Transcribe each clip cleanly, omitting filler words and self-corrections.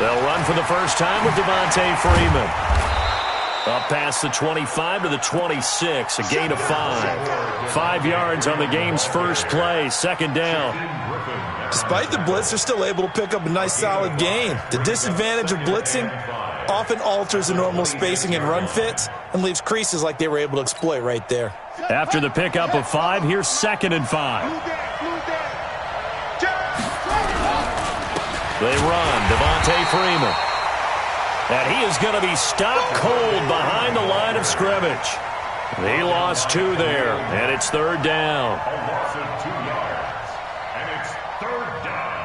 They'll run for the first time with Devontae Freeman. Up past the 25 to the 26, a gain of 5. 5 yards on the game's first play, second down. Despite the blitz, they're still able to pick up a nice solid gain. The disadvantage of blitzing often alters the normal spacing and run fits and leaves creases like they were able to exploit right there. After the pickup of 5, here's 2nd and 5. They run, Devontae Freeman. And he is going to be stopped cold behind the line of scrimmage. He lost 2 there, and it's 3rd down. A loss of 2 yards, and it's 3rd down.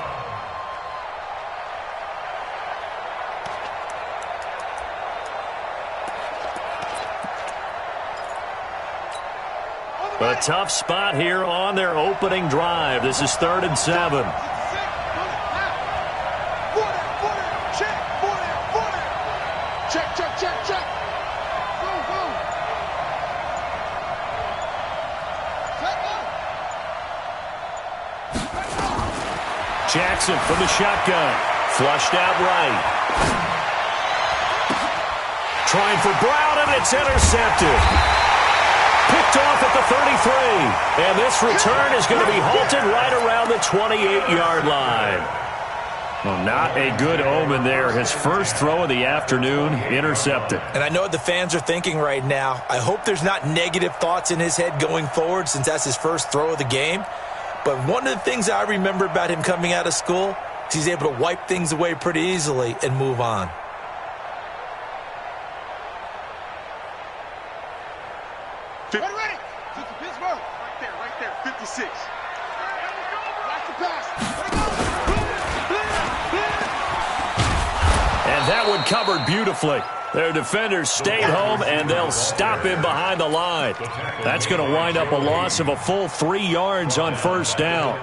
A tough spot here on their opening drive. This is 3rd and 7. Jackson from the shotgun. Flushed out right. Trying for Brown, and it's intercepted. Picked off at the 33. And this return is going to be halted right around the 28-yard line. Well, not a good omen there. His first throw of the afternoon intercepted. And I know what the fans are thinking right now. I hope there's not negative thoughts in his head going forward since that's his first throw of the game. But one of the things I remember about him coming out of school is he's able to wipe things away pretty easily and move on. Ready. To Pittsburgh. Right there. 56. Watch the pass. And that one covered beautifully. Their defenders stayed home, and they'll stop him behind the line. That's going to wind up a loss of a full 3 yards on first down.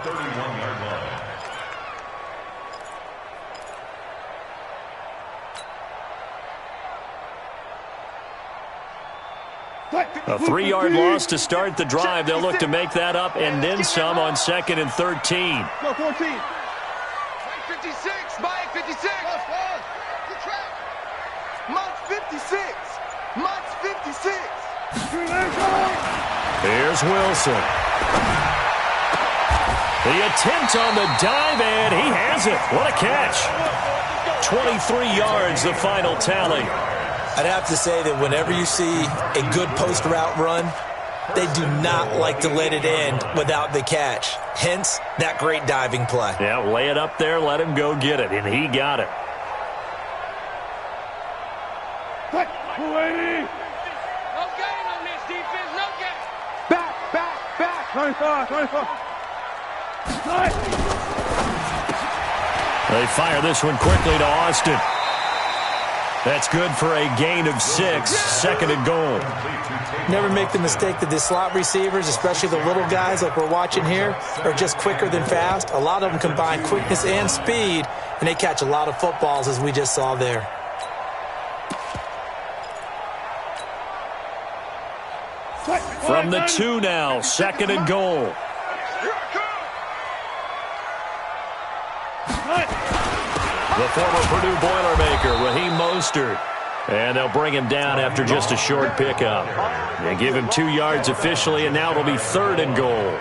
A 3-yard loss to start the drive. They'll look to make that up and then some on 2nd and 13. Go 14. 56. Mike 56. Mott's 56. Mott's 56. Here's Wilson. The attempt on the dive, and he has it. What a catch. 23 yards, the final tally. I'd have to say that whenever you see a good post route run, they do not like to let it end without the catch. Hence, that great diving play. Yeah, lay it up there, let him go get it, and he got it. No gain on this defense, no gain. Back. 25. They fire this one quickly to Austin. That's good for a gain of 6, 2nd and goal. Never make the mistake that the slot receivers, especially the little guys like we're watching here, are just quicker than fast. A lot of them combine quickness and speed, and they catch a lot of footballs, as we just saw there. From the 2 now, 2nd and goal. The former Purdue Boilermaker, Raheem Mostert. And they'll bring him down after just a short pickup. They give him 2 yards officially, and now it'll be 3rd and goal.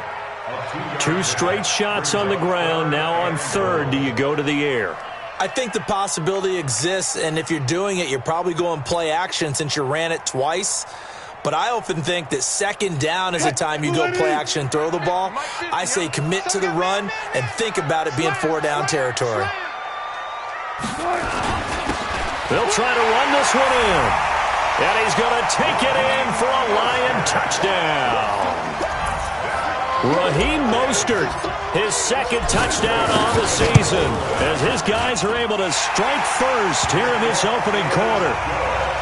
2 straight shots on the ground. Now on 3rd, do you go to the air? I think the possibility exists, and if you're doing it, you're probably going play action since you ran it twice. But I often think that 2nd down is the time you go play action and throw the ball. I say commit to the run and think about it being 4-down territory. They'll try to run this one in. And he's going to take it in for a Lion touchdown. Raheem Mostert, his 2nd touchdown on the season, as his guys are able to strike first here in this opening quarter.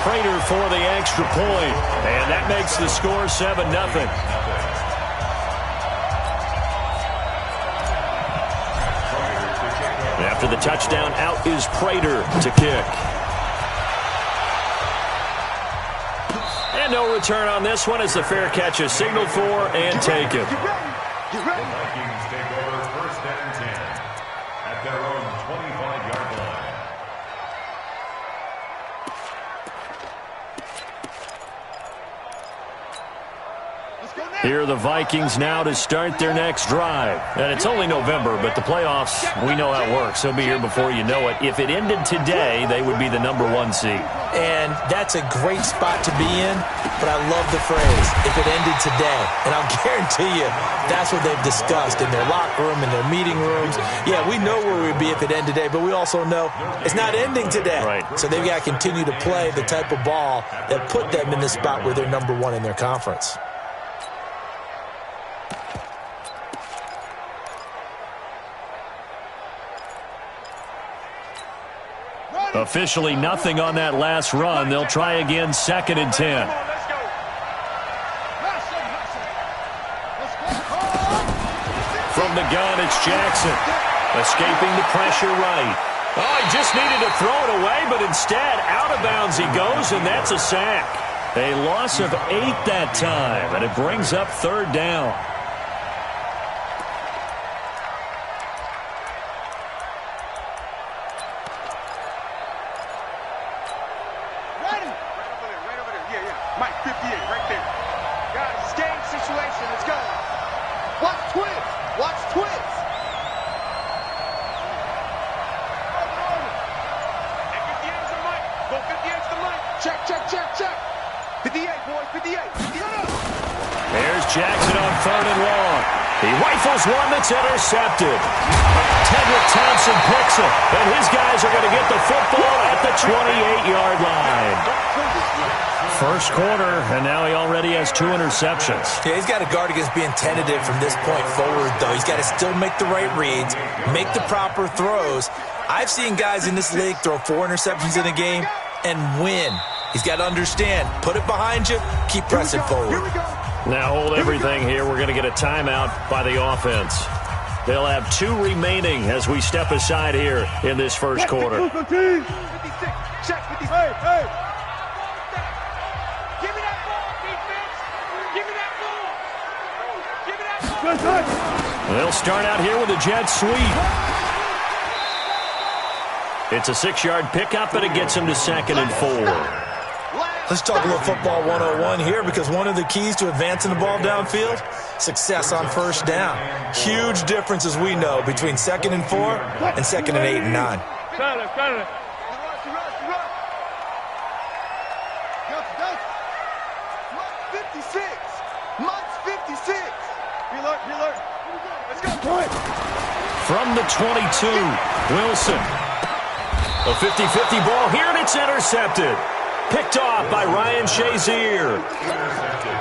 Prater for the extra point, and that makes the score 7-0. After the touchdown, out is Prater to kick. And no return on this one as the fair catch is signaled for and taken. The Vikings take over 1st and 10 at their own 25-yard line. Here are the Vikings now to start their next drive. And it's only November, but the playoffs, we know how it works. They'll be here before you know it. If it ended today, they would be the #1 seed. And that's a great spot to be in, but I love the phrase, if it ended today. And I'll guarantee you that's what they've discussed in their locker room, in their meeting rooms. Yeah, we know where we'd be if it ended today, but we also know it's not ending today. Right. So they've got to continue to play the type of ball that put them in the spot where they're #1 in their conference. Officially nothing on that last run. They'll try again, 2nd and 10. From the gun, it's Jackson. Escaping the pressure right. Oh, he just needed to throw it away, but instead, out of bounds he goes, and that's a sack. A loss of 8 that time, and it brings up 3rd down. Mike, 58, right there. Guys, it's game situation. Let's go. Watch twins. Watch twins. Hey, 58's the Mike. Go 58's the Mike. Check, check, check, check. 58, boys, 58. There's Jackson on 3rd and long. He rifles one that's intercepted. Tedrick Thompson picks it, and his guys are going to get the football at the 28-yard line. First quarter, and now he already has 2 interceptions. Yeah, he's got to guard against being tentative from this point forward, though. He's got to still make the right reads, make the proper throws. I've seen guys in this league throw 4 interceptions in a game and win. He's got to understand, put it behind you, keep pressing forward. Now hold everything here. We're going to get a timeout by the offense. They'll have 2 remaining as we step aside here in this first quarter. 56, check 56. Hey. They'll start out here with a jet sweep. It's a 6-yard pickup, and it gets him to 2nd and 4. Let's talk a little football 101 here, because one of the keys to advancing the ball downfield, success on first down. Huge difference, as we know, between 2nd and 4 and 2nd and 8 and 9. From the 22, Wilson. A 50-50 ball here, and it's intercepted. Picked off by Ryan Shazier.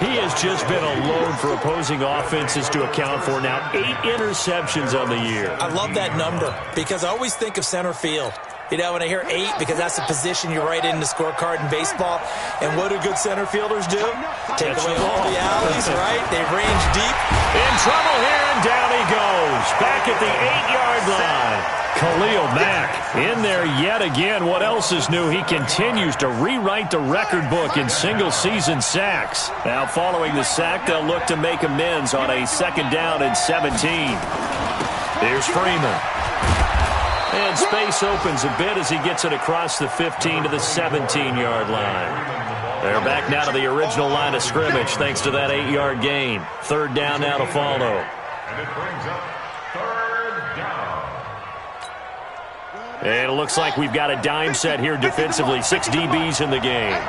He has just been a load for opposing offenses to account for. Now 8 interceptions on the year. I love that number because I always think of center field. You know, when I hear 8, because that's the position you write in the scorecard in baseball. And what do good center fielders do? Take away all the alleys, right? They range deep. In trouble here, and down he goes. Back at the 8-yard line. Khalil Mack in there yet again. What else is new? He continues to rewrite the record book in single-season sacks. Now, following the sack, they'll look to make amends on a 2nd down and 17. Here's Freeman. And space opens a bit as he gets it across the 15 to the 17-yard line. They're back now to the original line of scrimmage thanks to that 8-yard gain. 3rd down now to follow. And it brings up 3rd down. And it looks like we've got a dime set here defensively. 6 DBs in the game.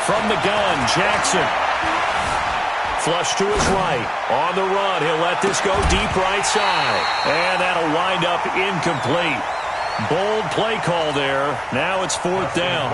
From the gun, Jackson. Flush to his right. On the run, he'll let this go deep right side. And that'll wind up incomplete. Bold play call there. Now it's 4th down.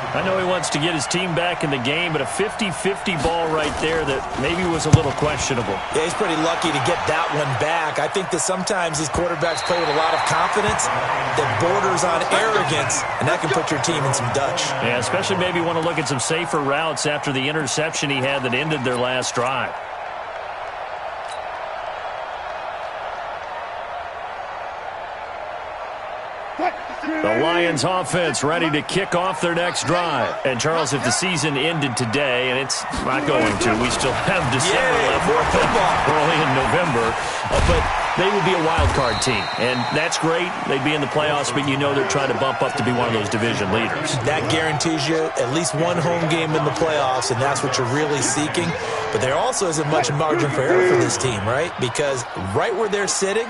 I know he wants to get his team back in the game, but a 50-50 ball right there that maybe was a little questionable. Yeah, he's pretty lucky to get that one back. I think that sometimes these quarterbacks play with a lot of confidence that borders on arrogance, and that can put your team in some Dutch. Yeah, especially maybe want to look at some safer routes after the interception he had that ended their last drive. The Lions offense ready to kick off their next drive. And, Charles, if the season ended today, and it's not going to, we still have December left. More football. Early in November. But they would be a wild card team. And that's great. They'd be in the playoffs, but you know they're trying to bump up to be one of those division leaders. That guarantees you at least one home game in the playoffs, and that's what you're really seeking. But there also isn't much margin for error for this team, right? Because right where they're sitting,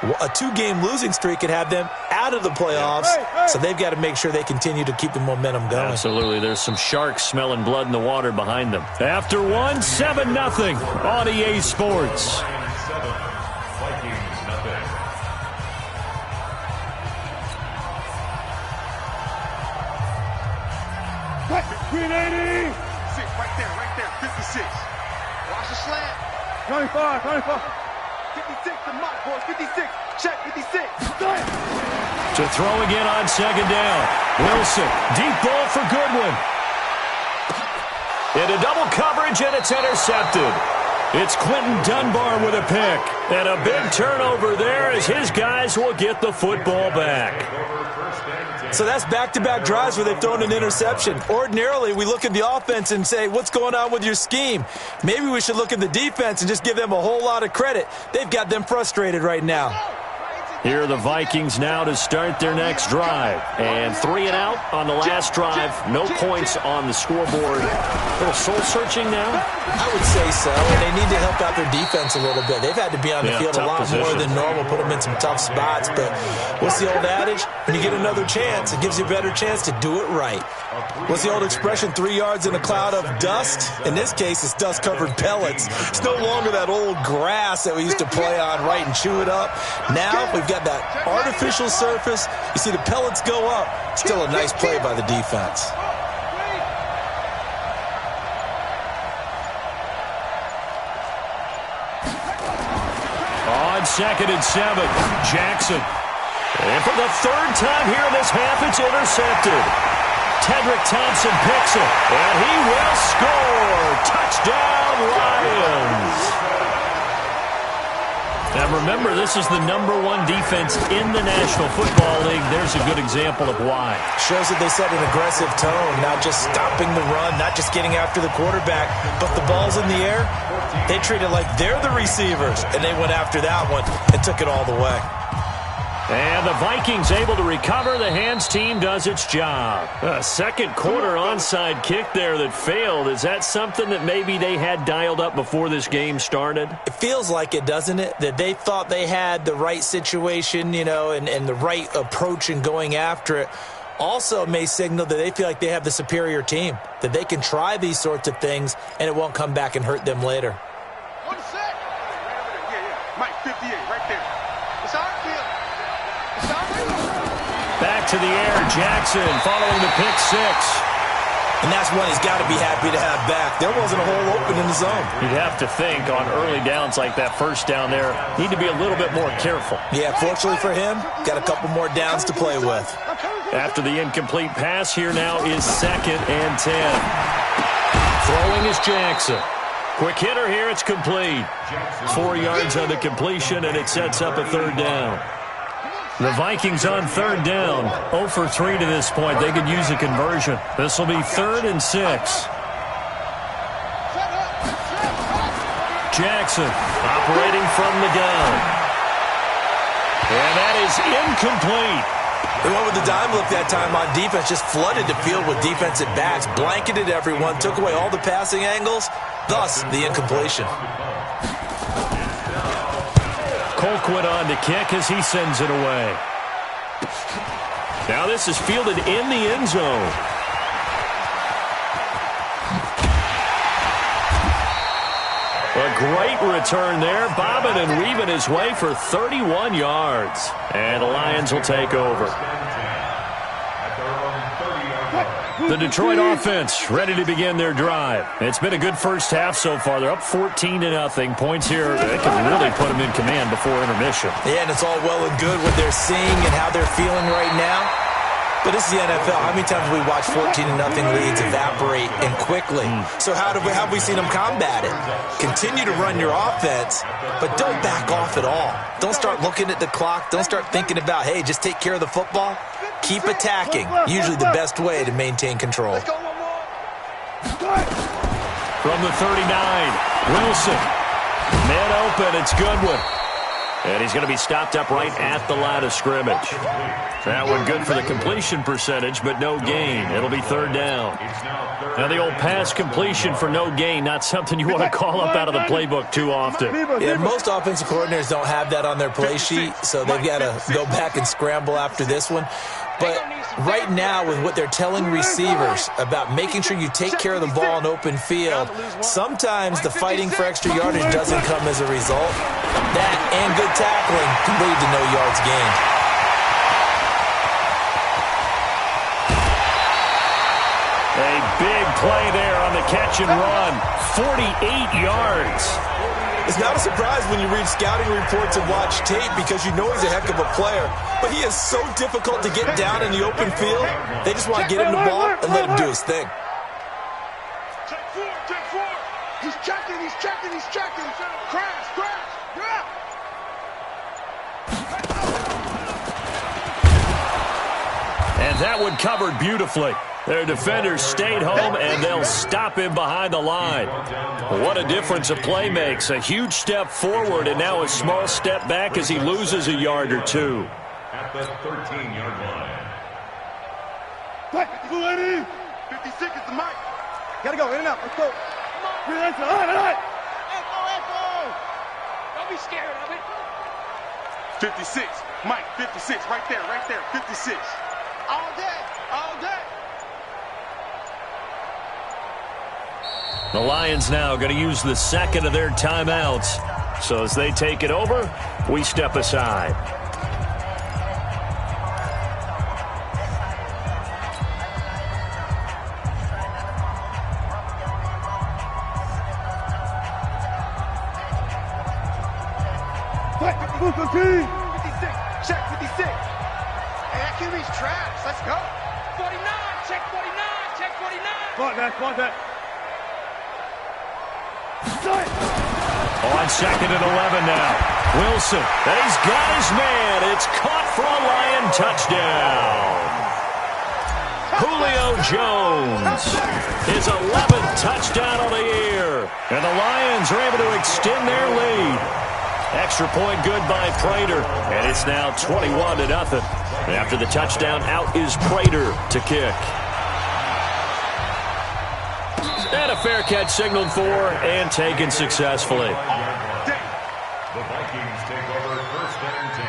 a 2-game losing streak could have them out of the playoffs, so they've got to make sure they continue to keep the momentum going. Absolutely. There's some sharks smelling blood in the water behind them. After one, 7-0 on EA Sports. Green 80! 6, right there, 56. Watch the slant. 25. 56, the mock, boys, 56. Check, 56. To throw again on second down. Wilson, deep ball for Goodwin. Into double coverage, and it's intercepted. It's Quentin Dunbar with a pick. And a big turnover there as his guys will get the football back. So that's back-to-back drives where they've thrown an interception. Ordinarily, we look at the offense and say, what's going on with your scheme? Maybe we should look at the defense and just give them a whole lot of credit. They've got them frustrated right now. Here are the Vikings now to start their next drive. And 3 and out on the last drive. No points on the scoreboard. A little soul-searching now? I would say so, and they need to help out their defense a little bit. They've had to be on the field a lot more than normal, put them in some tough spots. But what's the old adage? When you get another chance, it gives you a better chance to do it right. What's the old expression, 3 yards in a cloud of dust? In this case, it's dust-covered pellets. It's no longer that old grass that we used to play on, right, and chew it up. Now we've got that artificial surface. You see the pellets go up. Still a nice play by the defense. On 2nd and 7, Jackson. And for the 3rd time here in this half, it's intercepted. Tedrick Thompson picks it, and he will score. Touchdown, Lions. Now remember, this is the #1 defense in the National Football League. There's a good example of why. Shows that they set an aggressive tone, not just stopping the run, not just getting after the quarterback, but the ball's in the air. They treat it like they're the receivers, and they went after that one and took it all the way. And the Vikings able to recover. The hands team does its job. A second quarter onside kick there that failed. Is that something that maybe they had dialed up before this game started? It feels like it, doesn't it? That they thought they had the right situation, you know, and the right approach in going after it. Also may signal that they feel like they have the superior team, that they can try these sorts of things and it won't come back and hurt them later. 1 sec. Mike, 58, right there. It's our field. Back to the air, Jackson following the pick 6. And that's one he's got to be happy to have back. There wasn't a hole open in the zone. You'd have to think on early downs like that first down there, need to be a little bit more careful. Yeah, fortunately for him, got a couple more downs to play with. After the incomplete pass, here now is 2nd and 10. Throwing is Jackson. Quick hitter here, it's complete. 4 yards on the completion, and it sets up a 3rd down. The Vikings on 3rd down, 0 for 3 to this point. They could use a conversion. This will be 3rd and 6. Jackson operating from the gun. And that is incomplete. They went with the dime look that time on defense, just flooded the field with defensive backs, blanketed everyone, took away all the passing angles, thus the incompletion. Colquitt on to kick as he sends it away. Now this is fielded in the end zone. A great return there, bobbing and weaving his way for 31 yards. And the Lions will take over. The Detroit offense ready to begin their drive. It's been a good first half so far. They're up 14-0. Points here, they can really put them in command before intermission. Yeah, and it's all well and good what they're seeing and how they're feeling right now. But this is the NFL. How many times have we watched 14-0 leads evaporate and quickly? So how have we seen them combat it? Continue to run your offense, but don't back off at all. Don't start looking at the clock. Don't start thinking about, hey, just take care of the football. Keep attacking. Usually the best way to maintain control. From the 39, Wilson. Man open, it's Goodwin. And he's going to be stopped up right at the line of scrimmage. That one good for the completion percentage, but no gain. It'll be third down. Now, the old pass completion for no gain, not something you want to call up out of the playbook too often. Yeah, most offensive coordinators don't have that on their play sheet, so they've got to go back and scramble after this one. But right now, with what they're telling receivers about making sure you take care of the ball in open field, sometimes the fighting for extra yardage doesn't come as a result. That and good tackling can lead to no yards gained. A big play there on the catch and run. 48 yards. It's not a surprise when you read scouting reports and watch tape because you know he's a heck of a player. But he is so difficult to get down in the open field. They just want to get him the ball and let him do his thing. Check four. He's checking. Crash. Yeah. And that one covered beautifully. Their defenders stayed home, and they'll stop him behind the line. What a difference a play makes. A huge step forward, and now a small step back as he loses a yard or two. At the 13-yard line. 56 is the mic. Gotta go, in and out. Let's go. Echo. Don't be scared of it. 56. Mike, 56. Right there. 56. All day. The Lions now going to use the second of their timeouts. So as they take it over, we step aside. Check 56. Hey, that QB's trash. Let's go. 49. Check 49. Spot that. On second and 11 now. Wilson, he's got his man. It's caught for a Lion touchdown. Julio Jones, his 11th touchdown of the year. And the Lions are able to extend their lead. Extra point good by Prater. And it's now 21-0. After the touchdown, out is Prater to kick. And a fair catch signaled for and taken successfully. The Vikings take over first and 10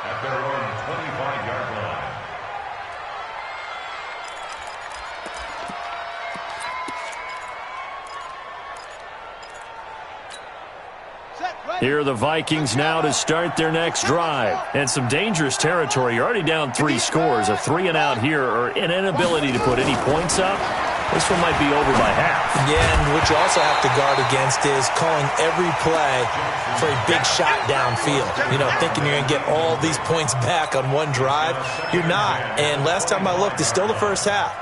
at their own 25-yard line. Here are the Vikings now to start their next drive. And some dangerous territory. You're already down 3 scores. A 3-and-out here or an inability to put any points up. This one might be over by half. Yeah, and what you also have to guard against is calling every play for a big shot downfield. You know, thinking you're going to get all these points back on one drive. You're not. And last time I looked, it's still the first half.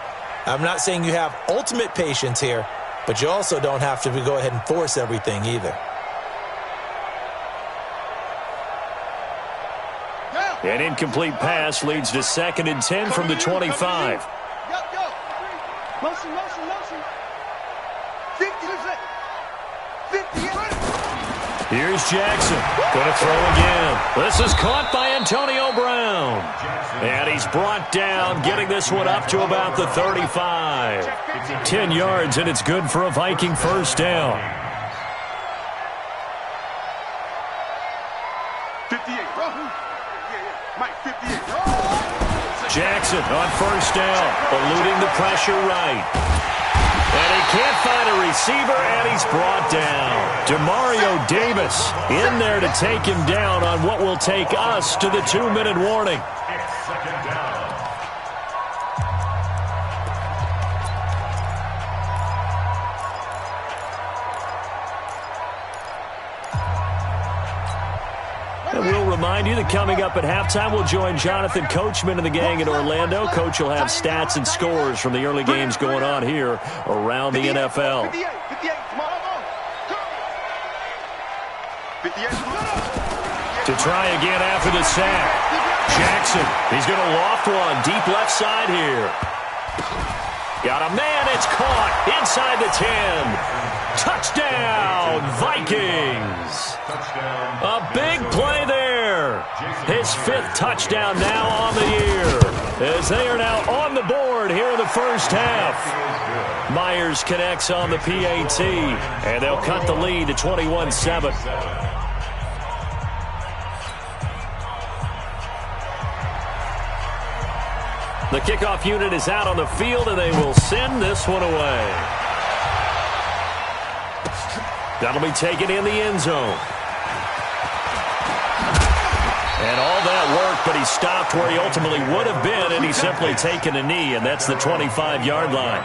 I'm not saying you have ultimate patience here, but you also don't have to go ahead and force everything either. An incomplete pass leads to 2nd and 10 from the 25. Motion. 50. Here's Jackson. Going to throw again. This is caught by Antonio Brown. And he's brought down, getting this one up to about the 35. 10 yards, and it's good for a Viking first down. 58. Mike, 58. Jackson on first down, eluding the pressure right. And he can't find a receiver, and he's brought down. Demario Davis in there to take him down on what will take us to the 2-minute warning. It's second down. And we'll remind you that coming up at halftime, we'll join Jonathan Coachman and the gang in Orlando. Coach will have stats and scores from the early games going on here around the NFL. 58. To try again after the sack. Jackson, he's going to loft one deep left side here. Got a man, it's caught inside the 10. Touchdown, Vikings! A big play there. His 5th touchdown now on the year, as they are now on the board here in the first half. Myers connects on the PAT, and they'll cut the lead to 21-7. The kickoff unit is out on the field, and they will send this one away. That'll be taken in the end zone. And all that work, but he stopped where he ultimately would have been, and he's simply taken a knee, and that's the 25-yard line.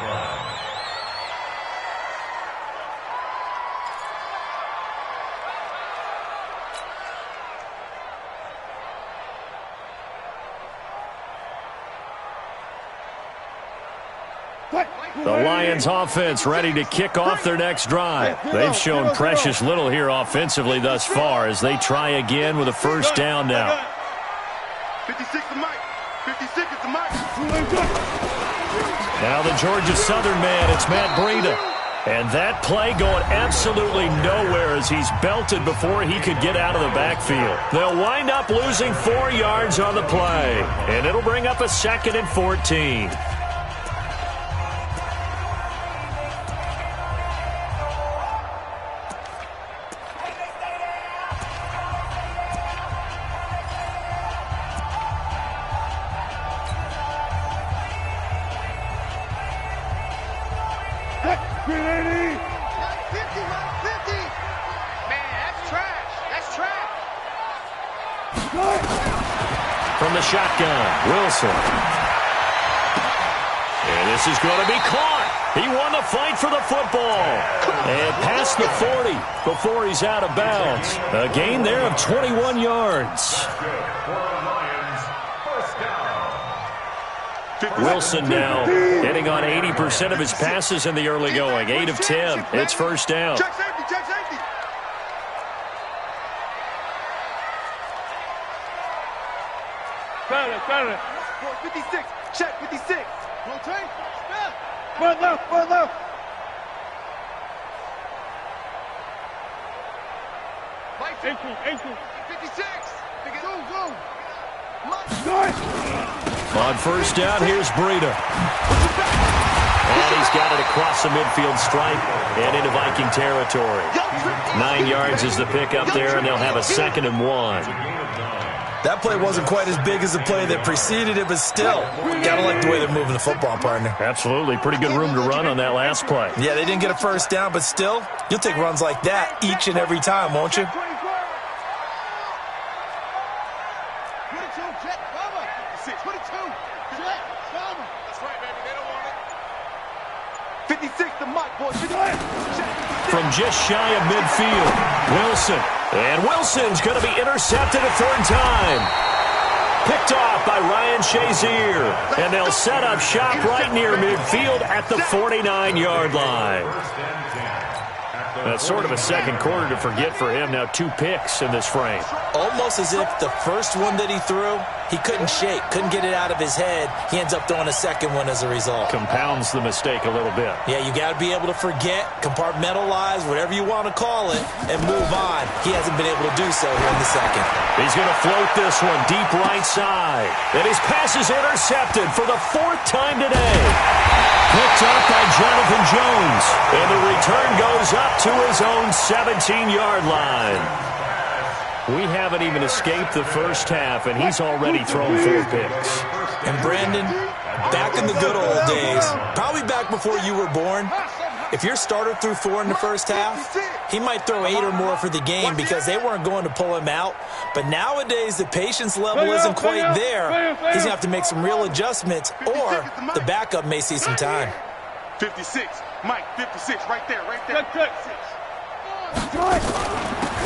The Lions offense ready to kick off their next drive. They've shown precious little here offensively thus far as they try again with a first down now. 56 to Mike. 56 is the Mike. Now the Georgia Southern man, it's Matt Breida. And that play going absolutely nowhere as he's belted before he could get out of the backfield. They'll wind up losing 4 yards on the play, and it'll bring up a 2nd and 14. From the shotgun, Wilson. And this is going to be caught. He won the fight for the football. And past the 40 before he's out of bounds. A gain there of 21 yards. Wilson now hitting on 80% of his passes in the early going. 8 of 10. It's first down. Check safety, check safety. Got it. 56, check 56. Rotate, step. Front left. Ankle. 56. Go. On first down, here's Breida. And he's got it across the midfield stripe and into Viking territory. 9 yards is the pickup there, and they'll have a 2nd and 1. That play wasn't quite as big as the play that preceded it, but still, gotta like the way they're moving the football, partner. Absolutely. Pretty good room to run on that last play. Yeah, they didn't get a first down, but still, you'll take runs like that each and every time, won't you? 56 to Mike, boys. From just shy of midfield, Wilson. And Wilson's going to be intercepted a 3rd time. Picked off by Ryan Shazier. And they'll set up shop right near midfield at the 49-yard line. That's sort of a second quarter to forget for him. Now 2 picks in this frame. Almost as if the first one that he threw, he couldn't shake, couldn't get it out of his head. He ends up throwing a second one as a result. Compounds the mistake a little bit. Yeah, you got to be able to forget, compartmentalize, whatever you want to call it, and move on. He hasn't been able to do so here in the second. He's going to float this one deep right side. And his pass is intercepted for the 4th time today. Picked up by Jonathan Jones. And the return goes up to his own 17-yard line. We haven't even escaped the first half, and he's already thrown 4 picks. And Brandon, back in the good old days, probably back before you were born, if your starter threw 4 in the first half, he might throw 8 or more for the game because they weren't going to pull him out. But nowadays, the patience level isn't quite there. He's going to have to make some real adjustments, or the backup may see some time. 56, Mike, 56, right there.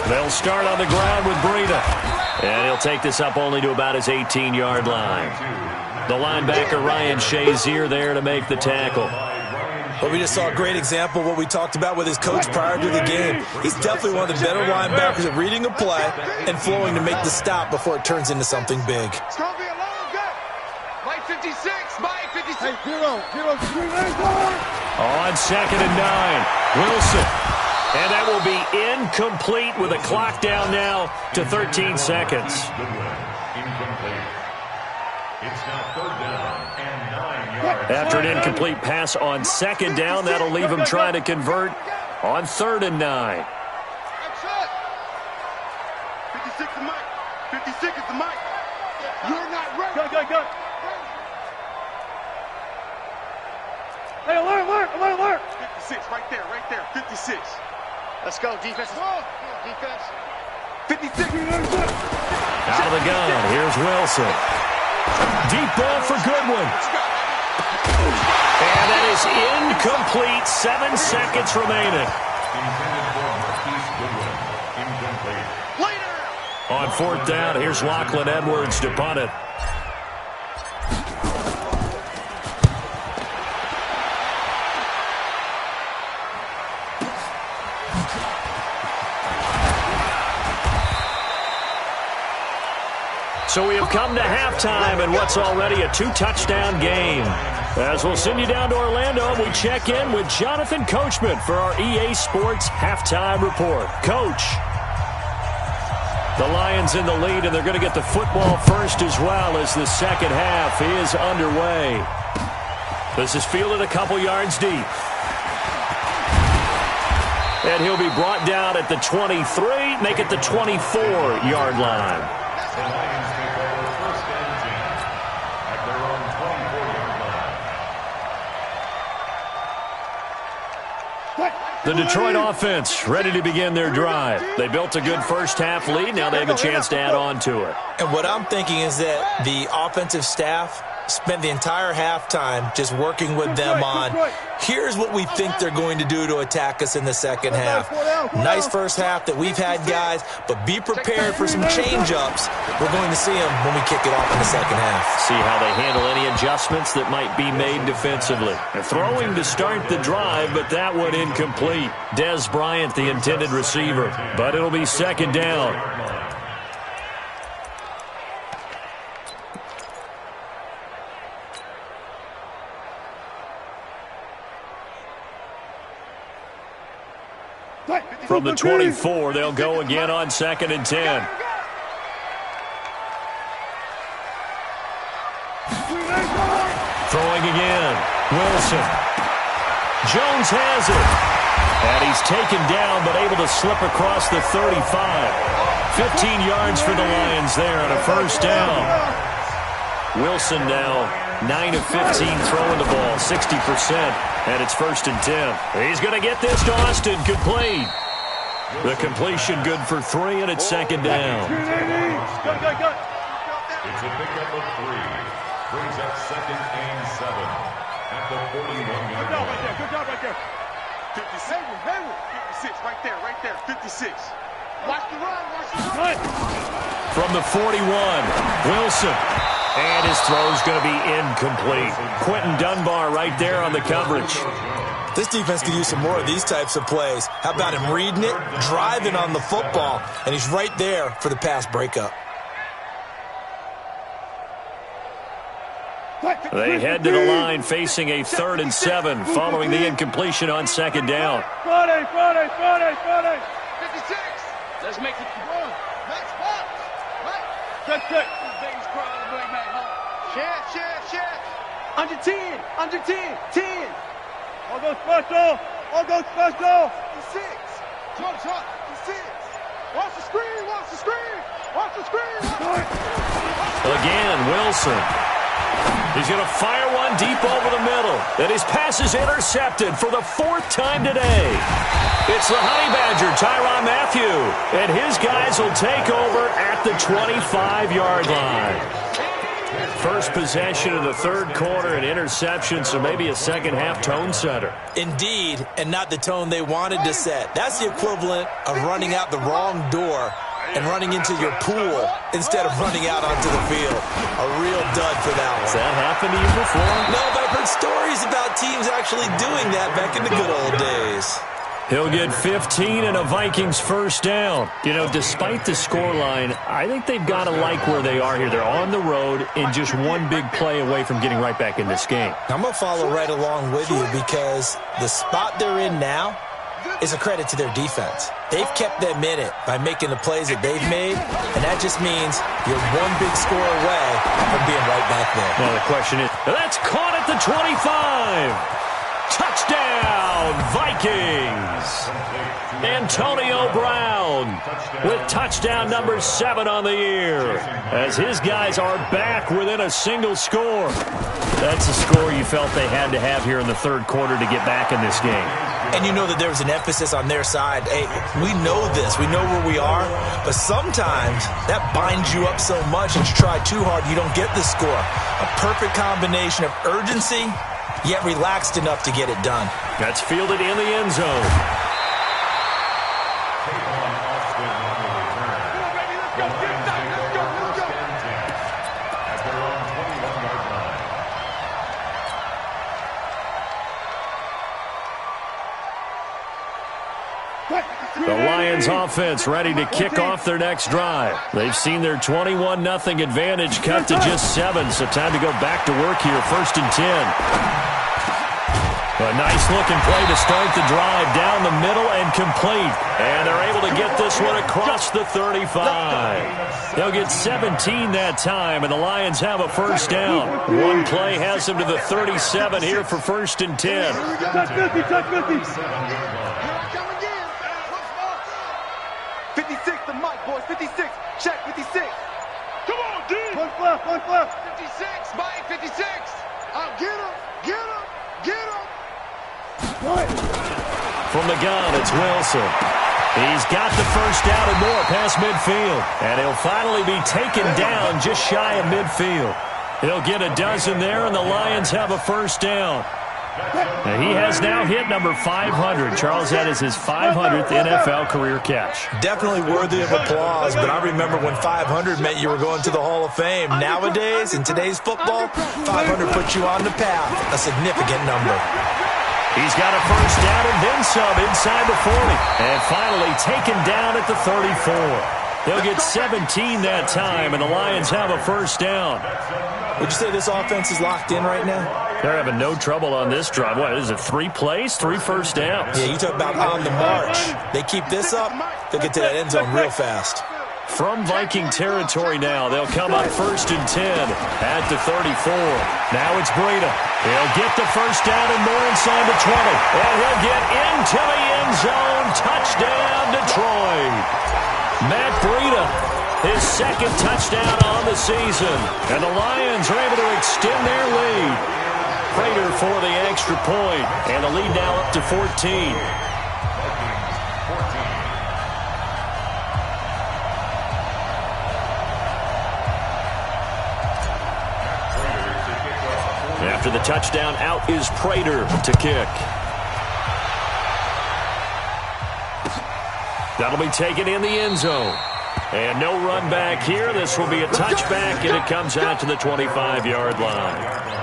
They'll start on the ground with Breida. And he'll take this up only to about his 18-yard line. The linebacker, Ryan Shazier, there to make the tackle. But we just saw a great example of what we talked about with his coach prior to the game. He's definitely one of the better linebackers at reading a play and flowing to make the stop before it turns into something big. It's going to be a long game. Mike 56, Mike 56. Hey, zero. On 2nd and 9, Wilson. And that will be incomplete with a clock down now to 13 seconds. Incomplete. It's now third down and 9 yards. After an incomplete pass on second down, that'll leave him trying to convert on 3rd and 9. 56 is Mike. 56 is the Mike. You're not ready. Go. Hey, alert. 56, right there. 56. Let's go, defense. Defense. 56. Out of the gun, here's Wilson. Deep ball for Goodwin. And that is incomplete. 7 seconds remaining. Intended for Marquise Goodwin. Incomplete. On 4th down, here's Lachlan Edwards to punt it. So we have come to halftime in what's already a 2-touchdown game. As we'll send you down to Orlando, we check in with Jonathan Coachman for our EA Sports Halftime Report. Coach, the Lions in the lead, and they're going to get the football first as well as the second half is underway. This is fielded a couple yards deep. And he'll be brought down at the 23, make it the 24-yard line. The Lions take over 1st and 10 at their own 24-yard line. The Detroit offense ready to begin their drive. They built a good first-half lead. Now they have a chance to add on to it. And what I'm thinking is that the offensive staff spent the entire halftime just working with them on, here's what we think they're going to do to attack us in the second half. Nice first half that we've had, guys, but be prepared for some change-ups. We're going to see them when we kick it off in the second half. See how they handle any adjustments that might be made defensively. They're throwing to start the drive, but that one incomplete. Des Bryant, the intended receiver, but it'll be second down. From the 24, they'll go again on 2nd and 10. Throwing again. Wilson. Jones has it. And he's taken down, but able to slip across the 35. 15 yards for the Lions there on a first down. Wilson now 9 of 15 throwing the ball, 60%. And it's 1st and 10. He's going to get this to Austin, complete. The completion good for 3, and it's 2nd down. It's a pickup of 3. Brings up 2nd and 7 at the 41-yard line. Good job right there. 56. 56, right there. 56. Watch the run. From the 41, Wilson. And his throw's going to be incomplete. Quentin Dunbar right there on the coverage. This defense could use some more of these types of plays. How about him reading it, driving on the football, and he's right there for the pass breakup. They head to the line facing a 3rd and 7 following the incompletion on 2nd down. Friday. 56. Let's make it run. Next box. Check. Share. Under 10. 10. I'll go special. 56. Jump. 56. Watch the screen. Again, Wilson. He's going to fire one deep over the middle. And his pass is intercepted for the 4th time today. It's the Honey Badger, Tyrann Mathieu. And his guys will take over at the 25-yard line. First possession of the 3rd quarter, an interception, so maybe a second-half tone setter. Indeed, and not the tone they wanted to set. That's the equivalent of running out the wrong door and running into your pool instead of running out onto the field. A real dud for that one. Has that happened to you before? No, but I've heard stories about teams actually doing that back in the good old days. He'll get 15 and a Vikings first down. You know, despite the scoreline, I think they've got to like where they are here. They're on the road and just one big play away from getting right back in this game. I'm going to follow right along with you because the spot they're in now, is a credit to their defense. They've kept them in it by making the plays that they've made, and that just means you're one big score away from being right back there. Now the question is, that's caught at the 25. Touchdown, Vikings! Antonio Brown with touchdown number 7 on the year as his guys are back within a single score. That's a score you felt they had to have here in the third quarter to get back in this game. And you know that there was an emphasis on their side. Hey, we know this. We know where we are. But sometimes that binds you up so much that you try too hard, you don't get the score. A perfect combination of urgency, yet relaxed enough to get it done. That's fielded in the end zone. The Lions offense ready to kick off their next drive. They've seen their 21-0 advantage cut to just 7, so time to go back to work here. 1st and 10. A nice-looking play to start the drive down the middle and complete. And they're able to get this one across the 35. They'll get 17 that time, and the Lions have a first down. One play has them to the 37 here for 1st and 10. Touch 50, touch 50. 56, the mic, boys. 56. Check, 56. Come on, D. One left, 56, Mike, 56. Get him, get him, get him. From the gun, it's Wilson. He's got the first down and more past midfield. And he'll finally be taken down just shy of midfield. He'll get a dozen there, and the Lions have a first down. And he has now hit number 500. Charles, that is his 500th NFL career catch. Definitely worthy of applause, but I remember when 500 meant you were going to the Hall of Fame. Nowadays, in today's football, 500 puts you on the path, a significant number. He's got a first down and then some inside the 40. And finally taken down at the 34. They'll get 17 that time, and the Lions have a first down. Would you say this offense is locked in right now? They're having no trouble on this drive. What is it, 3 plays, 3 first downs? Yeah, you talk about on the march. They keep this up, they'll get to that end zone real fast. From Viking territory now, they'll come up 1st and 10 at the 34. Now it's Breida. He'll get the first down and more inside the 20. And he'll get into the end zone. Touchdown, Detroit. Matt Breida, his 2nd touchdown on the season. And the Lions are able to extend their lead. Prater for the extra point. And the lead now up to 14. After the touchdown, out is Prater to kick. That'll be taken in the end zone. And no run back here. This will be a touchback, and it comes out to the 25-yard line.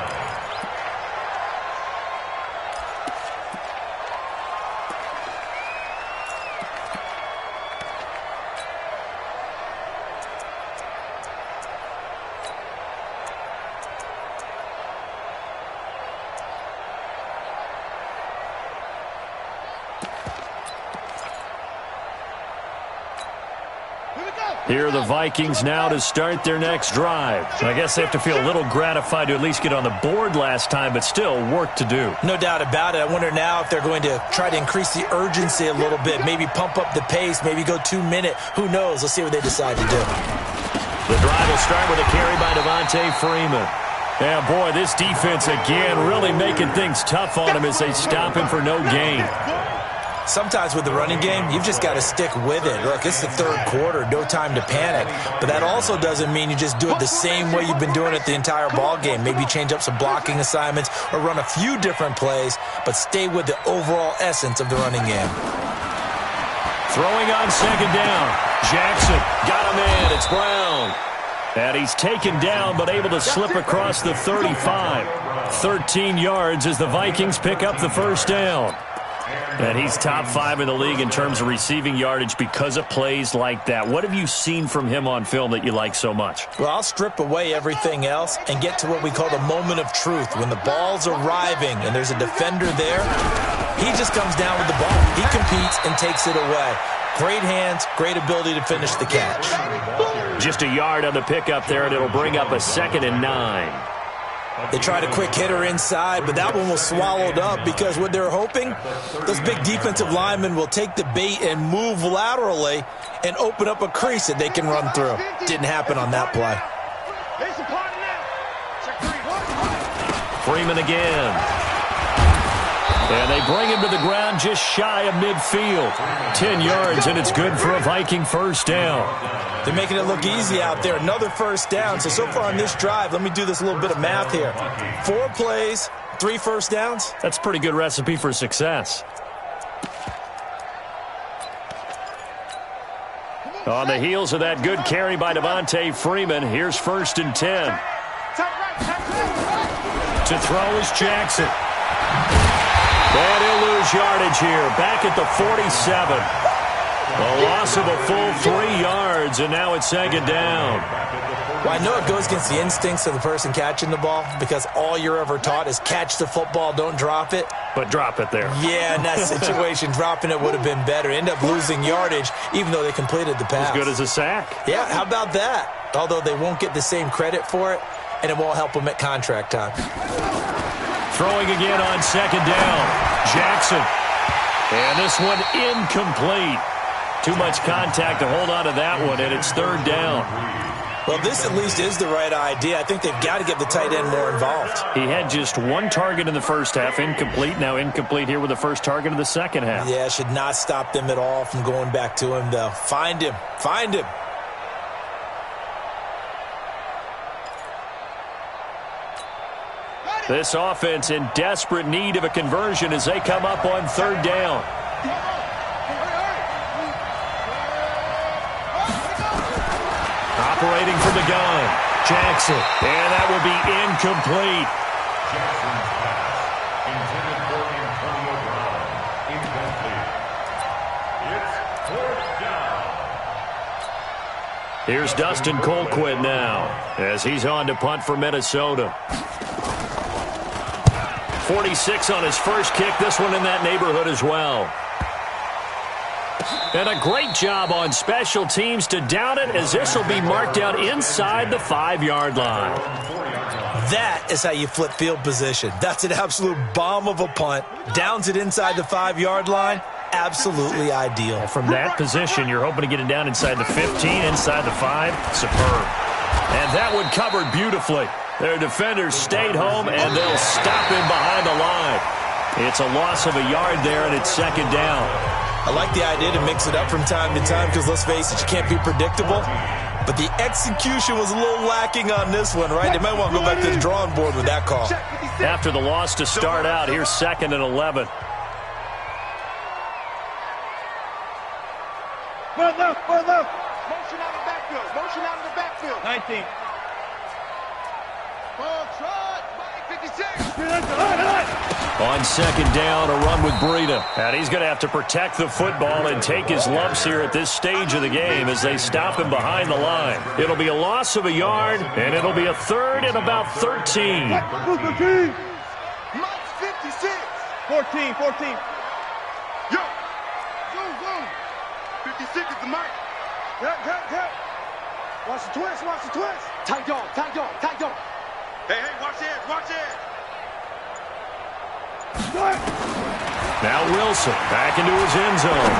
Here are the Vikings now to start their next drive. I guess they have to feel a little gratified to at least get on the board last time, but still work to do. No doubt about it. I wonder now if they're going to try to increase the urgency a little bit, maybe pump up the pace, maybe go 2-minute. Who knows? Let's see what they decide to do. The drive will start with a carry by Devontae Freeman. Yeah, boy, this defense again really making things tough on him as they stop him for no gain. Sometimes with the running game, you've just got to stick with it. Look, it's the third quarter, no time to panic. But that also doesn't mean you just do it the same way you've been doing it the entire ball game. Maybe change up some blocking assignments or run a few different plays, but stay with the overall essence of the running game. Throwing on 2nd down. Jackson got him in. It's Brown. And he's taken down but able to slip across the 35. 13 yards as the Vikings pick up the first down. And he's top 5 in the league in terms of receiving yardage because of plays like that. What have you seen from him on film that you like so much? Well, I'll strip away everything else and get to what we call the moment of truth. When the ball's arriving and there's a defender there, he just comes down with the ball. He competes and takes it away. Great hands, great ability to finish the catch. Just a yard on the pickup there, and it'll bring up a 2nd and 9. They tried a quick hitter inside, but that one was swallowed up because what they're hoping, those big defensive linemen will take the bait and move laterally and open up a crease that they can run through. Didn't happen on that play. Freeman again. And they bring him to the ground just shy of midfield. 10 yards, and it's good for a Viking first down. They're making it look easy out there. Another first down. So far on this drive, let me do this little bit of math here. 4 plays, 3 first downs. That's a pretty good recipe for success. On the heels of that good carry by Devontae Freeman, here's 1st and 10. To throw is Jackson. And he'll lose yardage here, back at the 47. A loss of a full 3 yards, and now it's 2nd down. Well, I know it goes against the instincts of the person catching the ball because all you're ever taught is catch the football, don't drop it. But drop it there. Yeah, in that situation, dropping it would have been better. End up losing yardage, even though they completed the pass. As good as a sack. Yeah, how about that? Although they won't get the same credit for it, and it won't help them at contract time. Throwing again on 2nd down. Jackson. And this one incomplete. Too much contact to hold on to that one, and it's 3rd down. Well, this at least is the right idea. I think they've got to get the tight end more involved. He had just 1 target in the first half, incomplete. Now incomplete here with the first target of the second half. Yeah, should not stop them at all from going back to him, though. Find him. Find him. This offense in desperate need of a conversion as they come up on 3rd down. Operating from the gun, Jackson. And that will be incomplete. Jackson's pass, intended for Antonio Brown, incomplete. It's 4th down. Here's Dustin Colquitt now as he's on to punt for Minnesota. 46 on his first kick, this one in that neighborhood as well. And a great job on special teams to down it as this will be marked out inside the 5-yard line. That is how you flip field position. That's an absolute bomb of a punt. Downs it inside the 5-yard line. Absolutely ideal. From that position, you're hoping to get it down inside the 15, inside the 5. Superb. And that one covered beautifully. Their defenders stayed home, and they'll stop him behind the line. It's a loss of a yard there, and it's 2nd down. I like the idea to mix it up from time to time because, let's face it, you can't be predictable. But the execution was a little lacking on this one, right? They might want to go back to the drawing board with that call. After the loss to start out, here's 2nd and 11. One left. Motion out of the backfield. Motion out of the backfield. 19. Ball trot. 56. On 2nd down, a run with Breida. And he's going to have to protect the football and take his lumps here at this stage of the game as they stop him behind the line. It'll be a loss of a yard, and it'll be a 3rd and about 13. Mike's 56. 14. Yo. 56 is the mic. Yep. Watch the twist. Tight dog. Hey, watch it. Now Wilson back into his end zone.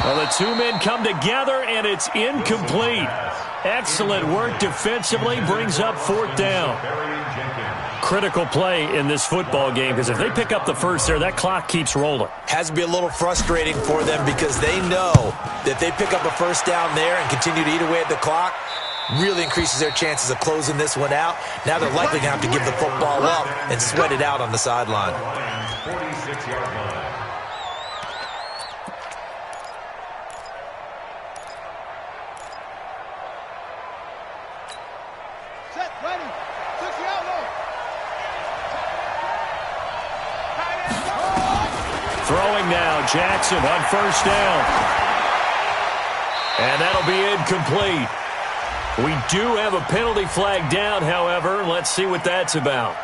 Well, the 2 men come together, and it's incomplete. Excellent work defensively, brings up 4th down. Critical play in this football game because if they pick up the first there, that clock keeps rolling. Has to be a little frustrating for them because they know that they pick up a first down there and continue to eat away at the clock, really increases their chances of closing this one out. Now they're likely going to have to give the football up and sweat it out on the sideline. 46-yard line. Set, ready. 6 yard line. Throwing now, Jackson on first down. And that'll be incomplete. We do have a penalty flag down, however. Let's see what that's about.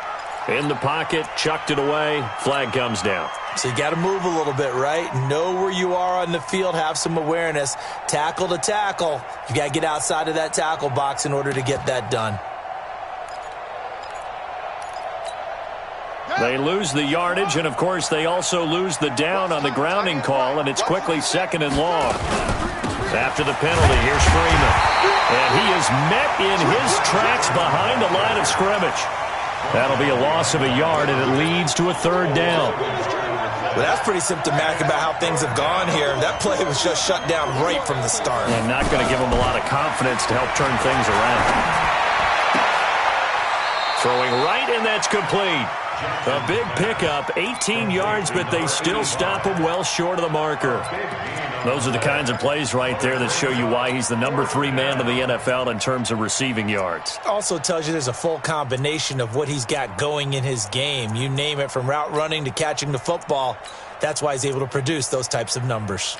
In the pocket, chucked it away, flag comes down. So you got to move a little bit, right? Know where you are on the field, have some awareness. Tackle to tackle. You got to get outside of that tackle box in order to get that done. They lose the yardage, and, of course, they also lose the down on the grounding call, and it's quickly 2nd and long. After the penalty, here's Freeman. And he is met in his tracks behind the line of scrimmage. That'll be a loss of a yard, and it leads to a 3rd down. Well, that's pretty symptomatic about how things have gone here. That play was just shut down right from the start. And not going to give them a lot of confidence to help turn things around. Throwing right, and that's complete. A big pickup, 18 yards, but they still stop him well short of the marker. Those are the kinds of plays right there that show you why he's the number 3 man in the NFL in terms of receiving yards. Also tells you there's a full combination of what he's got going in his game. You name it, from route running to catching the football. That's why he's able to produce those types of numbers.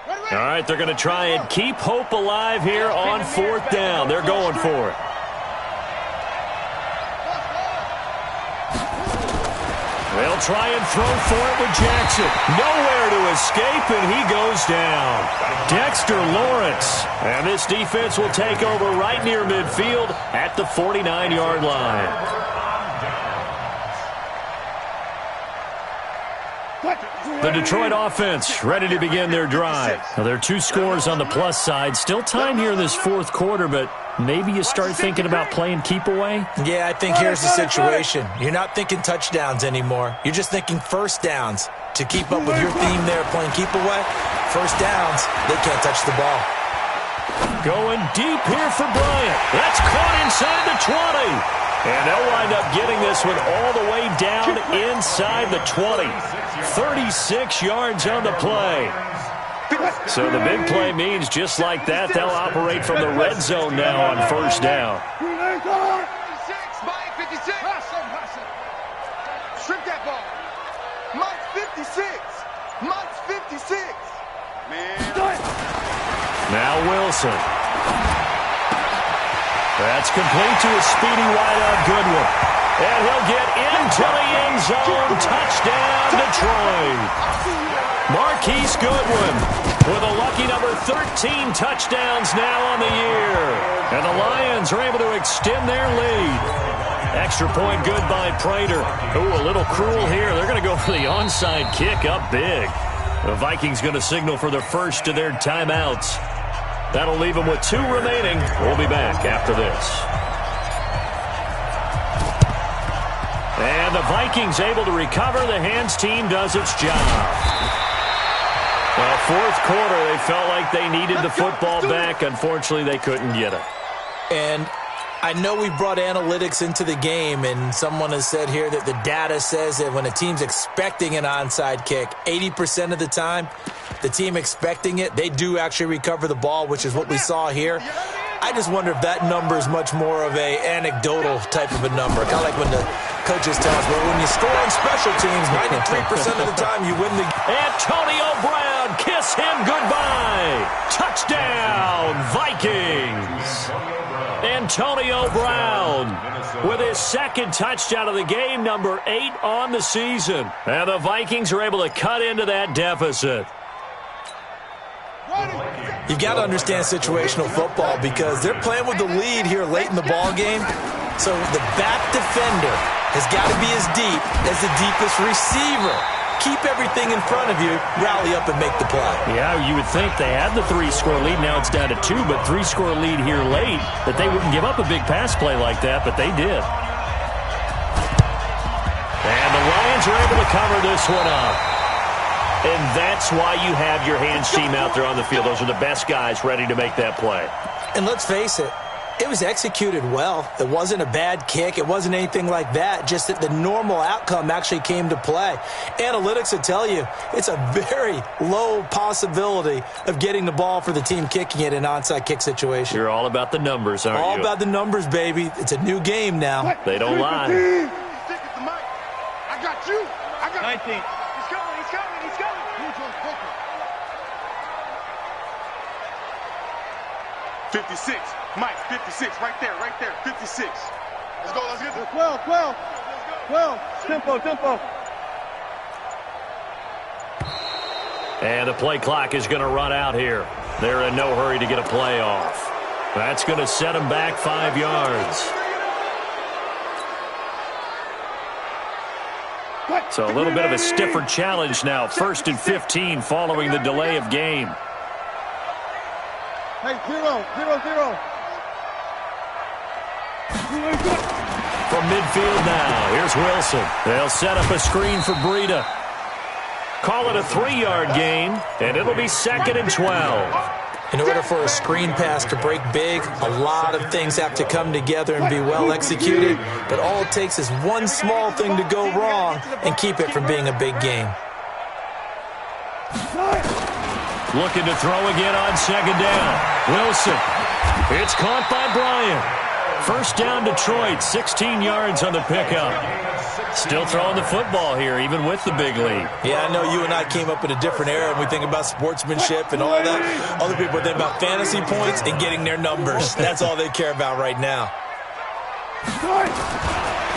All right, they're going to try and keep hope alive here on 4th down. They're going for it. They'll try and throw for it with Jackson. Nowhere to escape, and he goes down. Dexter Lawrence. And this defense will take over right near midfield at the 49-yard line. The Detroit offense ready to begin their drive. Now, there are 2 scores on the plus side. Still time here in this 4th quarter, but maybe you start thinking about playing keep away? Yeah, I think here's the situation. You're not thinking touchdowns anymore. You're just thinking first downs. To keep up with your theme there, playing keep away, first downs, they can't touch the ball. Going deep here for Bryant. That's caught inside the 20. And they'll wind up getting this one all the way down inside the 20. 36 yards on the play. So the big play means just like that, they'll operate from the red zone now on first down. Strip that ball. Mike's 56. Mike's 56. Man. Now Wilson. That's complete to a speedy wideout Goodwin. And he'll get into the end zone. Touchdown, Detroit. Marquise Goodwin with a lucky number 13 touchdowns now on the year. And the Lions are able to extend their lead. Extra point good by Prater. Ooh, a little cruel here. They're going to go for the onside kick up big. The Vikings going to signal for the first of their timeouts. That'll leave them with 2 remaining. We'll be back after this. And the Vikings able to recover. The hands team does its job. Well, 4th quarter, they felt like they needed the football back. Unfortunately, they couldn't get it. And I know we brought analytics into the game, and someone has said here that the data says that when a team's expecting an onside kick, 80% of the time, the team expecting it, they do actually recover the ball, which is what we saw here. I just wonder if that number is much more of a anecdotal type of a number. Kind of like when the coaches tell us, well, when you score on special teams, 93% of the time you win the game. Antonio Brown, kiss him goodbye. Touchdown, Vikings. Antonio Brown with his 2nd touchdown of the game, number 8 on the season. And the Vikings are able to cut into that deficit. You've got to understand situational football because they're playing with the lead here late in the ball game. So the back defender has got to be as deep as the deepest receiver. Keep everything in front of you, rally up and make the play. Yeah, you would think they had the 3-score lead. Now it's down to 2, but 3-score lead here late, that they wouldn't give up a big pass play like that, but they did. And the Lions are able to cover this one up. And that's why you have your hands team out there on the field. Those are the best guys ready to make that play. And let's face it, it was executed well. It wasn't a bad kick. It wasn't anything like that. Just that the normal outcome actually came to play. Analytics will tell you it's a very low possibility of getting the ball for the team kicking it in an onside kick situation. You're all about the numbers, aren't you? All about the numbers, baby. It's a new game now. They don't lie. 15. He's coming, he's coming, he's coming. 56, Mike, 56, right there, 56. Let's go, let's get it. 12. Tempo. And the play clock is going to run out here. They're in no hurry to get a play off. That's going to set them back 5 yards. So a little bit of a stiffer challenge now. 1st and 15 following the delay of game. Hey, 0. From midfield now, here's Wilson. They'll set up a screen for Breida. Call it a 3-yard gain, and it'll be 2nd and 12. In order for a screen pass to break big, a lot of things have to come together and be well executed, but all it takes is one small thing to go wrong and keep it from being a big game. Looking to throw again on 2nd down. Wilson. It's caught by Bryant. 1st down Detroit, 16 yards on the pickup. Still throwing the football here, even with the big lead. Yeah, I know you and I came up in a different era and we think about sportsmanship and all that. Other people think about fantasy points and getting their numbers. That's all they care about right now.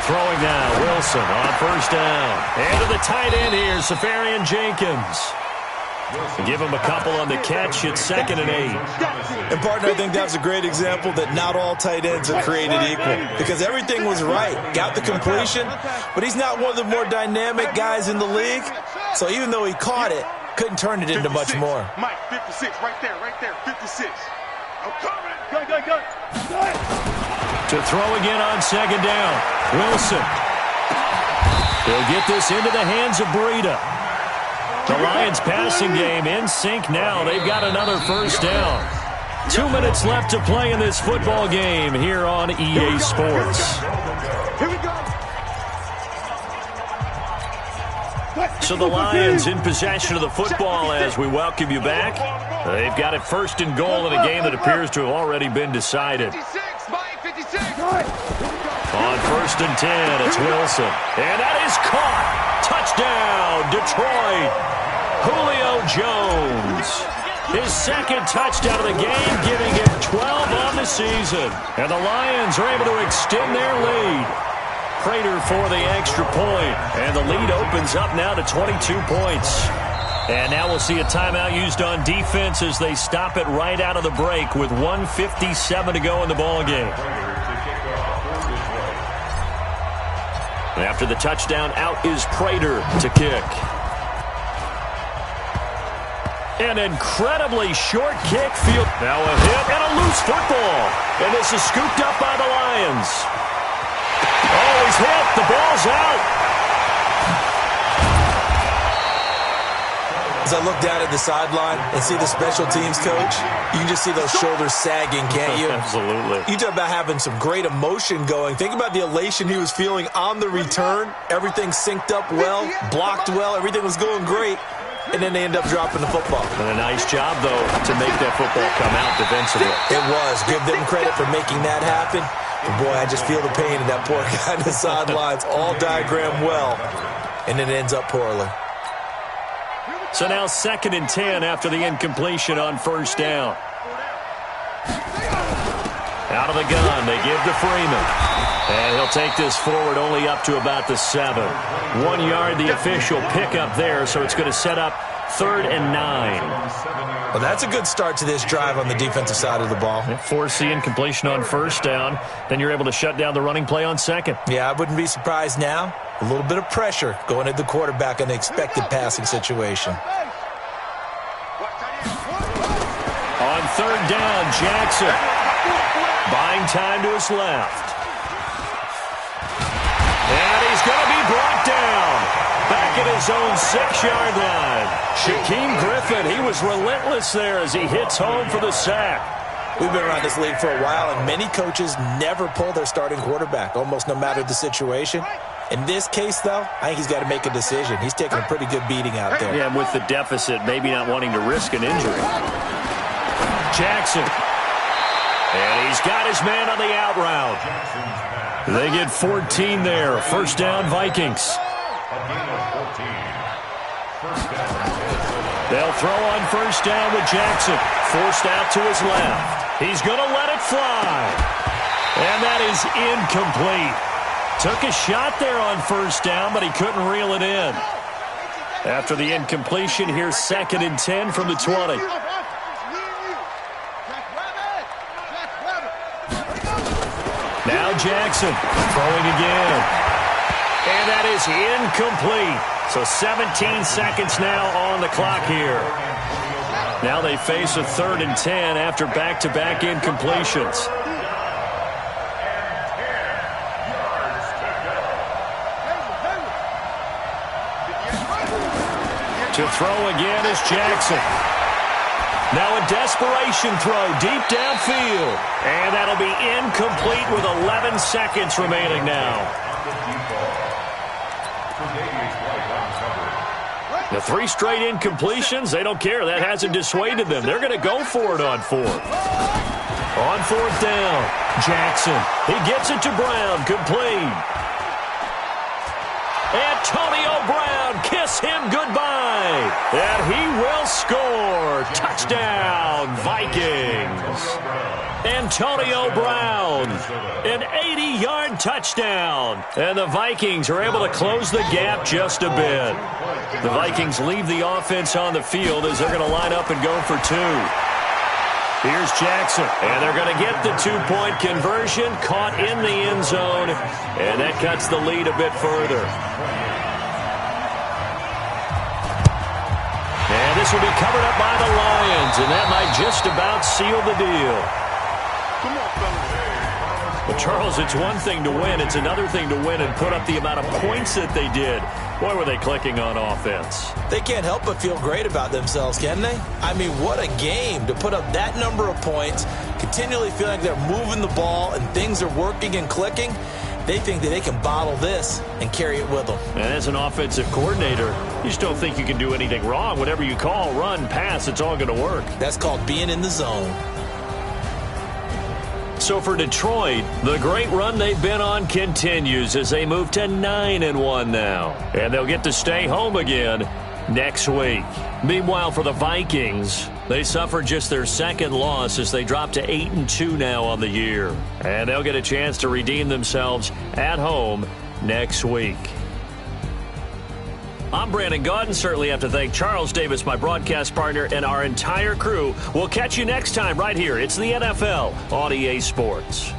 Throwing now, Wilson on 1st down. And to the tight end here, Safarian Jenkins. Give him a couple on the catch. It's 2nd and 8. And, partner, I think that's a great example that not all tight ends are created equal because everything was right. Got the completion, but he's not one of the more dynamic guys in the league. So even though he caught it, couldn't turn it into much more. Mike, 56, right there, 56. I'm coming. Go. To throw again on 2nd down. Wilson. He'll get this into the hands of Breida. The Lions passing game in sync now. They've got another 1st down. 2 minutes left to play in this football game here on EA Sports. Here we go. So the Lions in possession of the football as we welcome you back. They've got it 1st and goal in a game that appears to have already been decided. 56, Mike, 56. On 1st and 10, it's Wilson. And that is caught. Touchdown, Detroit. Julio Jones. His 2nd touchdown of the game, giving him 12 on the season. And the Lions are able to extend their lead. Prater for the extra point. And the lead opens up now to 22 points. And now we'll see a timeout used on defense as they stop it right out of the break with 1:57 to go in the ballgame. After the touchdown, out is Prater to kick. An incredibly short kick field. Now a hit and a loose football. And this is scooped up by the Lions. Oh, he's hit. The ball's out. As I look down at the sideline and see the special teams coach, you can just see those shoulders sagging, can't you? Absolutely. You talk about having some great emotion going. Think about the elation he was feeling on the return. Everything synced up well, blocked well, everything was going great, and then they end up dropping the football. And a nice job, though, to make that football come out defensively. It was. Give them credit for making that happen. But boy, I just feel the pain of that poor guy on the sidelines. All diagrammed well, and it ends up poorly. So now 2nd and 10 after the incompletion on 1st down. Out of the gun, they give to Freeman. And he'll take this forward only up to about the 7. 1 yard, the official pickup there, so it's going to set up 3rd and 9. Well, that's a good start to this drive on the defensive side of the ball. Force the incompletion on 1st down. Then you're able to shut down the running play on 2nd. Yeah, I wouldn't be surprised now. A little bit of pressure going at the quarterback in the expected passing situation. On 3rd down, Jackson buying time to his left. And he's going to be brought down. Back at his own 6-yard line. Shaquem Griffin, he was relentless there as he hits home for the sack. We've been around this league for a while, and many coaches never pull their starting quarterback, almost no matter the situation. In this case, though, I think he's got to make a decision. He's taking a pretty good beating out there. Yeah, with the deficit, maybe not wanting to risk an injury. Jackson. And he's got his man on the out route. They get 14 there. 1st down, Vikings. A gain of 14. First down, Minnesota. They'll throw on first down with Jackson. Forced out to his left. He's going to let it fly. And that is incomplete. Took a shot there on first down, but he couldn't reel it in. After the incompletion, here's 2nd and 10 from the 20. Now Jackson throwing again. And that is incomplete. So 17 seconds now on the clock here. Now they face a 3rd and 10 after back-to-back incompletions. To throw again is Jackson. Now a desperation throw deep downfield. And that'll be incomplete with 11 seconds remaining now. The 3 straight incompletions, they don't care. That hasn't dissuaded them. They're going to go for it on 4th. On 4th down, Jackson. He gets it to Brown, complete. Antonio Brown, kiss him goodbye. And he will score. Touchdown, Vikings. Antonio Brown, an 80-yard touchdown. And the Vikings are able to close the gap just a bit. The Vikings leave the offense on the field as they're going to line up and go for 2. Here's Jackson, and they're going to get the 2-point conversion, caught in the end zone, and that cuts the lead a bit further. And this will be covered up by the Lions, and that might just about seal the deal. But Charles, it's one thing to win. It's another thing to win and put up the amount of points that they did. Boy, were they clicking on offense. They can't help but feel great about themselves, can they? I mean, what a game to put up that number of points, continually feeling like they're moving the ball and things are working and clicking. They think that they can bottle this and carry it with them. And as an offensive coordinator, you just don't think you can do anything wrong. Whatever you call, run, pass, it's all going to work. That's called being in the zone. So for Detroit, the great run they've been on continues as they move to 9-1 now. And they'll get to stay home again next week. Meanwhile, for the Vikings, they suffered just their 2nd loss as they drop to 8-2 now on the year. And they'll get a chance to redeem themselves at home next week. I'm Brandon Gaudin. Certainly have to thank Charles Davis, my broadcast partner, and our entire crew. We'll catch you next time right here. It's the NFL on EA Sports.